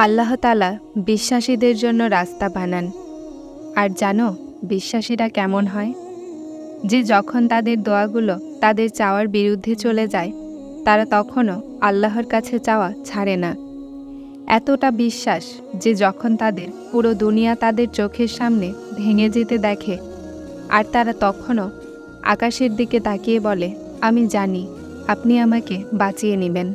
আল্লাহ তাআলা বিশ্বাসীদের জন্য রাস্তা বানান। আর জানো বিশ্বাসীরা কেমন হয়? যে যখন তাদের দোয়াগুলো তাদের চাওয়ার বিরুদ্ধে চলে যায়, তারা তখনও আল্লাহর কাছে চাওয়া ছাড়ে না। এতটা বিশ্বাস যে যখন তাদের পুরো দুনিয়া তাদের চোখের সামনে ভেঙে যেতে দেখে, আর তারা তখনও আকাশের দিকে তাকিয়ে বলে, আমি জানি আপনি আমাকে বাঁচিয়ে নেবেন।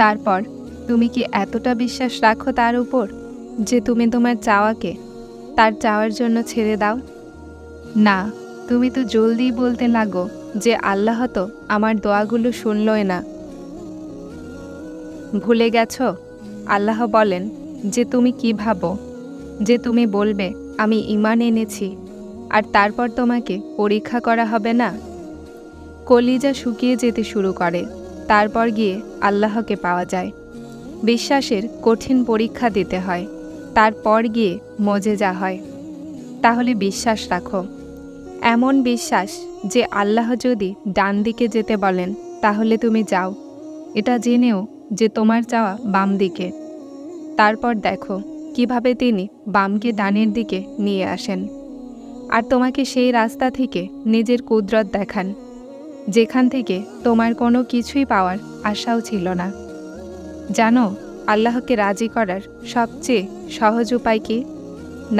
তারপর তুমি কি এতটা বিশ্বাস রাখো তার উপর যে তুমি তোমার চাওয়াকে তার চাওয়ার জন্য ছেড়ে দাও? না, তুমি তো জলদি বলতে লাগো যে আল্লাহ তো আমার দোয়াগুলো শুনলই না। ভুলে গেছো আল্লাহ বলেন যে তুমি কি ভাবো যে তুমি বলবে আমি ঈমান এনেছি আর তারপর তোমাকে পরীক্ষা করা হবে না? কলিজা শুকিয়ে যেতে শুরু করে, তারপর গিয়ে আল্লাহকে পাওয়া যায়। বিশ্বাসের কঠিন পরীক্ষা দিতে হয়, তারপর গিয়ে মজেজা হয়। তাহলে বিশ্বাস রাখো, এমন বিশ্বাস যে আল্লাহ যদি ডান দিকে যেতে বলেন তাহলে তুমি যাও, এটা জেনেও যে তোমার চাওয়া বাম দিকে। তারপর দেখো কিভাবে তিনি বামকে ডানের দিকে নিয়ে আসেন, আর তোমাকে সেই রাস্তা থেকে নিজের কুদরত দেখান যেখান থেকে তোমার কোনো কিছুই পাওয়ার আশাও ছিল না। জানো আল্লাহকে রাজি করার সবচেয়ে সহজ উপায় কি?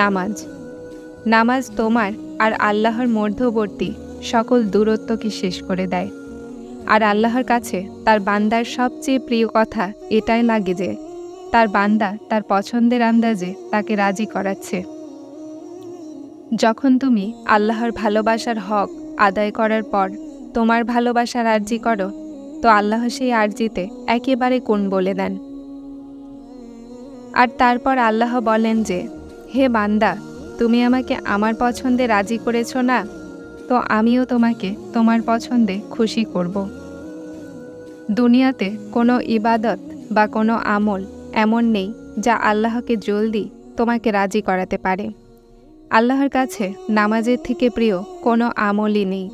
নামাজ। নামাজ তোমার আর আল্লাহর মধ্যবর্তী সকল দূরত্বকে শেষ করে দেয়। আর আল্লাহর কাছে তার বান্দার সবচেয়ে প্রিয় কথা এটাই লাগে যে তার বান্দা তার পছন্দের আন্দাজে তাকে রাজি করাচ্ছে। যখন তুমি আল্লাহর ভালোবাসার হক আদায় করার পর তোমার ভালোবাসার আরজি করো, তো আল্লাহ সেই আরজিতে একেবারে কোন বলে দেন। আর তারপর আল্লাহ বলেন যে, হে বান্দা, তুমি আমাকে আমার পছন্দে রাজি করেছ না, তো আমিও তোমাকে তোমার পছন্দে খুশি করব। দুনিয়াতে কোনো ইবাদত বা কোনো আমল এমন নেই যা আল্লাহকে জলদি তোমাকে রাজি করাতে পারে। আল্লাহর কাছে নামাজের থেকে প্রিয় কোনো আমলই নেই।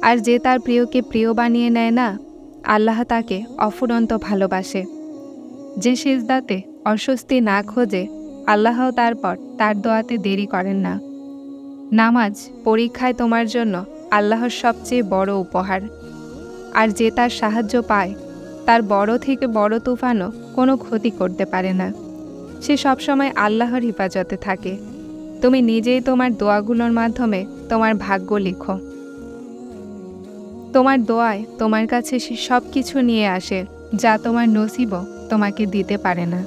আর যে তার প্রিয়কে প্রিয় বানিয়ে নেয় না, আল্লাহ তাকে অফুরন্ত ভালোবাসে। যে সিজদাতে অস্বস্তি না খোঁজে, আল্লাহ তারপর তার দোয়াতে দেরি করেন না। নামাজ পরীক্ষায় তোমার জন্য আল্লাহর সবচেয়ে বড় উপহার। আর যে তার সাহায্য পায়, তার বড় থেকে বড় তুফানও কোনো ক্ষতি করতে পারে না। সে সবসময় আল্লাহর হেফাজতে থাকে। তুমি নিজেই তোমার দোয়াগুলোর মাধ্যমে তোমার ভাগ্য লিখো। তোমার দোয়ায় তোমার কাছে সে সব কিছু নিয়ে আসে যা তোমার নসিবও তোমাকে দিতে পারে না।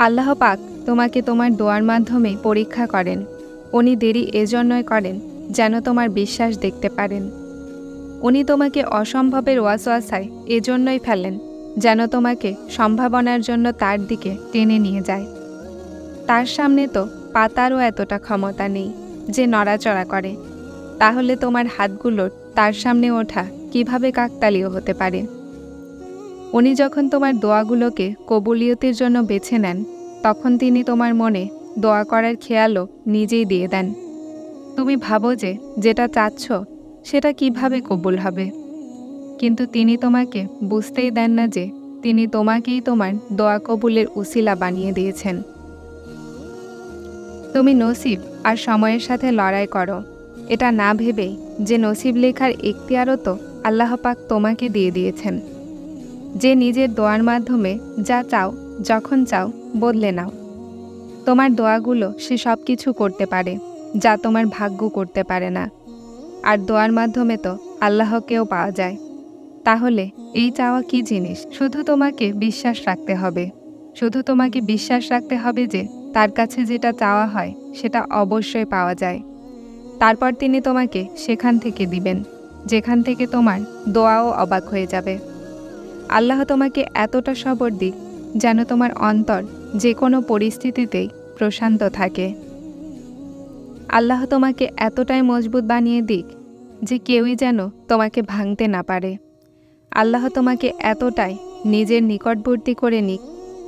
আল্লাহ পাক তোমাকে তোমার দোয়ার মাধ্যমে পরীক্ষা করেন। উনি দেরি এজন্যই করেন যেন তোমার বিশ্বাস দেখতে পারেন। উনি তোমাকে অসম্ভবের ওয়াসওয়াসায় এজন্যই ফেলেন যেন তোমাকে সম্ভাবনার জন্য তার দিকে টেনে নিয়ে যায়। তার সামনে তো পাতারও এতটা ক্ষমতা নেই যে নড়াচড়া করে, তাহলে তোমার হাতগুলোর তার সামনে ওঠা কিভাবে কাকতালীয় হতে পারে? উনি যখন তোমার দোয়াগুলোকে কবুলিয়তের জন্য বেছে নেন, তখন তিনি তোমার মনে দোয়া করার খেয়ালও নিজেই দিয়ে দেন। তুমি ভাবো যে যেটা চাচ্ছ সেটা কিভাবে কবুল হবে, কিন্তু তিনি তোমাকে বুঝতেই দেন না যে তিনি তোমাকেই তোমার দোয়া কবুলের উসিলা বানিয়ে দিয়েছেন। তুমি নসিব আর সময়ের সাথে লড়াই করো, এটা না ভেবেই যে নসিব লেখার এখতিয়ারও তো আল্লাহ পাক তোমাকে দিয়ে দিয়েছেন। যে নিজের দোয়ার মাধ্যমে যা চাও যখন চাও বদলে নাও। তোমার দোয়াগুলো সে সব কিছু করতে পারে যা তোমার ভাগ্য করতে পারে না। আর দোয়ার মাধ্যমে তো আল্লাহকেও পাওয়া যায়। তাহলে এই চাওয়া কি জিনিস? শুধু তোমাকে বিশ্বাস রাখতে হবে। শুধু তোমাকে বিশ্বাস রাখতে হবে যে তার কাছে যেটা চাওয়া হয় সেটা অবশ্যই পাওয়া যায়। তারপর তিনি তোমাকে সেখান থেকে দিবেন যেখান থেকে তোমার দোয়াও অবাক হয়ে যাবে। আল্লাহ তোমাকে এতটা সবর দিক যেন তোমার অন্তর যে কোনো পরিস্থিতিতেই প্রশান্ত থাকে। আল্লাহ তোমাকে এতটাই মজবুত বানিয়ে দিক যে কেউই যেন তোমাকে ভাঙতে না পারে। আল্লাহ তোমাকে এতটাই নিজের নিকটবর্তী করে নিক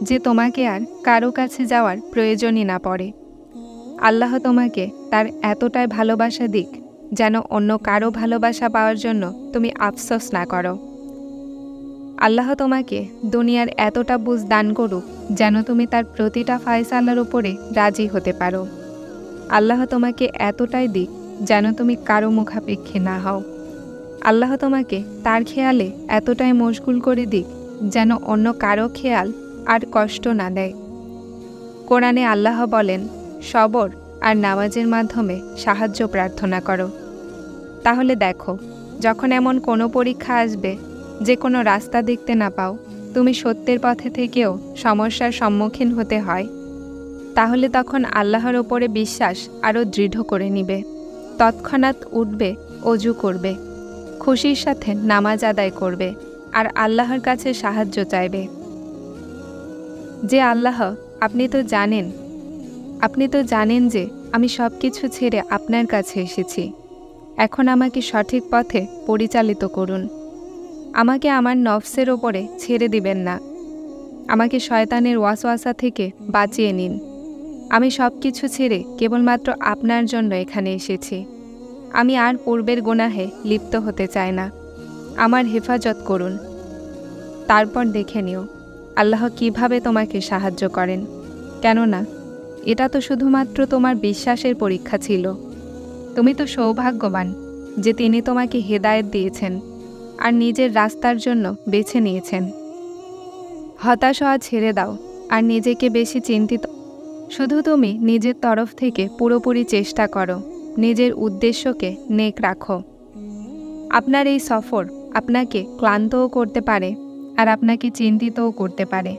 যে তোমাকে আর কারো কাছে যাওয়ার প্রয়োজনই না পড়ে। আল্লাহ তোমাকে তার এতটাই ভালোবাসা দিক যেন অন্য কারো ভালোবাসা পাওয়ার জন্য তুমি আফসোস না করো। আল্লাহ তোমাকে দুনিয়ার এতটা বুঝ দান করুক যেন তুমি তার প্রতিটা ফায়সালার উপরে রাজি হতে পারো। আল্লাহ তোমাকে এতটাই দিক যেন তুমি কারো মুখাপেক্ষী না হও। আল্লাহ তোমাকে তার খেয়ালে এতটাই মশগুল করে দিক যেন অন্য কারো খেয়াল আর কষ্ট না দেয়। কোরআনে আল্লাহ বলেন, সবর আর নামাজের মাধ্যমে সাহায্য প্রার্থনা করো। তাহলে দেখো, যখন এমন কোনো পরীক্ষা আসবে যে কোনো রাস্তা দেখতে না পাও, তুমি সত্যের পথে থেকেও সমস্যার সম্মুখীন হতে হয়, তাহলে তখন আল্লাহর ওপরে বিশ্বাস আরও দৃঢ় করে নিবে। তৎক্ষণাৎ উঠবে, অজু করবে, খুশির সাথে নামাজ আদায় করবে আর আল্লাহর কাছে সাহায্য চাইবে। যে আল্লাহ, আপনি তো জানেন যে আমি সব কিছু ছেড়ে আপনার কাছে এসেছি। এখন আমাকে সঠিক পথে পরিচালিত করুন। আমাকে আমার নফসের ওপরে ছেড়ে দিবেন না। আমাকে শয়তানের ওয়াসওয়াসা থেকে বাঁচিয়ে নিন। আমি সব কিছু ছেড়ে কেবলমাত্র আপনার জন্য এখানে এসেছি। আমি আর পূর্বের গুনাহে লিপ্ত হতে চাই না। আমার হেফাজত করুন। তারপর দেখে নিও আল্লাহ কিভাবে তোমাকে সাহায্য করেন। কেননা এটা তো শুধুমাত্র তোমার বিশ্বাসের পরীক্ষা ছিল। তুমি তো সৌভাগ্যবান যে তিনি তোমাকে হেদায়েত দিয়েছেন আর নিজের রাস্তার জন্য বেছে নিয়েছেন। হতাশ হওয়া ছেড়ে দাও আর নিজেকে বেশি চিন্তিত। শুধু তুমি নিজের তরফ থেকে পুরোপুরি চেষ্টা করো, নিজের উদ্দেশ্যকে নেক রাখো। আপনার এই সফর আপনাকে ক্লান্তও করতে পারে আর আপনাকে চিন্তিতও করতে পারে,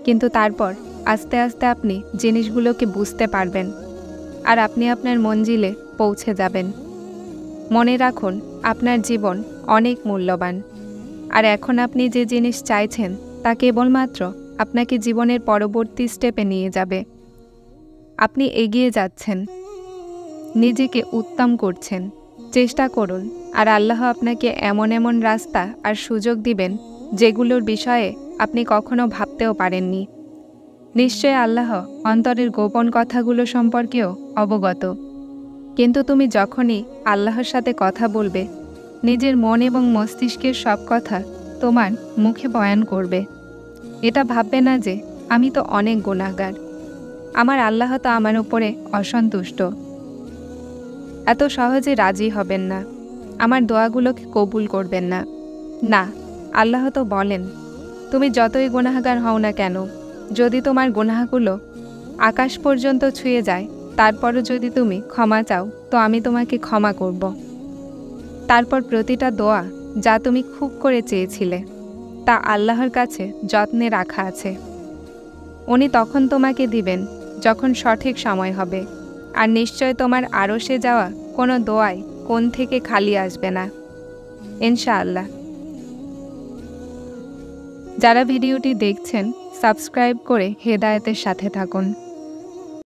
কিন্তু তারপর আস্তে আস্তে আপনি জিনিসগুলোকে বুঝতে পারবেন আর আপনি আপনার মঞ্জিলে পৌঁছে যাবেন। মনে রাখুন, আপনার জীবন অনেক মূল্যবান আর এখন আপনি যে জিনিস চাইছেন তা কেবলমাত্র আপনাকে জীবনের পরবর্তী স্টেপে নিয়ে যাবে। আপনি এগিয়ে যাচ্ছেন, নিজেকে উত্তম করছেন। চেষ্টা করুন আর আল্লাহ আপনাকে এমন এমন রাস্তা আর সুযোগ দিবেন যেগুলোর বিষয়ে আপনি কখনো ভাবতেও পারেননি। নিশ্চয় আল্লাহ অন্তরের গোপন কথাগুলো সম্পর্কেও অবগত। কিন্তু তুমি যখনই আল্লাহর সাথে কথা বলবে, নিজের মন এবং মস্তিষ্কের সব কথা তোমার মুখে বয়ান করবে। এটা ভাববে না যে আমি তো অনেক গুনাহগার, আমার আল্লাহ তো আমার উপরে অসন্তুষ্ট। এত সহজে রাজি হবেন না, আমার দোয়াগুলোকে কবুল করবেন না। না, আল্লাহ তো বলেন, তুমি যতই গুনাহগার হও না কেন, যদি তোমার গুনাহগুলো আকাশ পর্যন্ত ছুঁয়ে যায়, তারপরও যদি তুমি ক্ষমা চাও তো আমি তোমাকে ক্ষমা করব। তারপর প্রতিটা দোয়া যা তুমি খুব করে চেয়েছিলে তা আল্লাহর কাছে যত্নে রাখা আছে। উনি তখন তোমাকে দিবেন যখন সঠিক সময় হবে, আর নিশ্চয় তোমার আরশে যাওয়া কোনো দোয়াই কোণ থেকে খালি আসবে না, ইনশাআল্লাহ। যারা ভিডিওটি দেখছেন, সাবস্ক্রাইব করে হেদায়েতের সাথে থাকুন।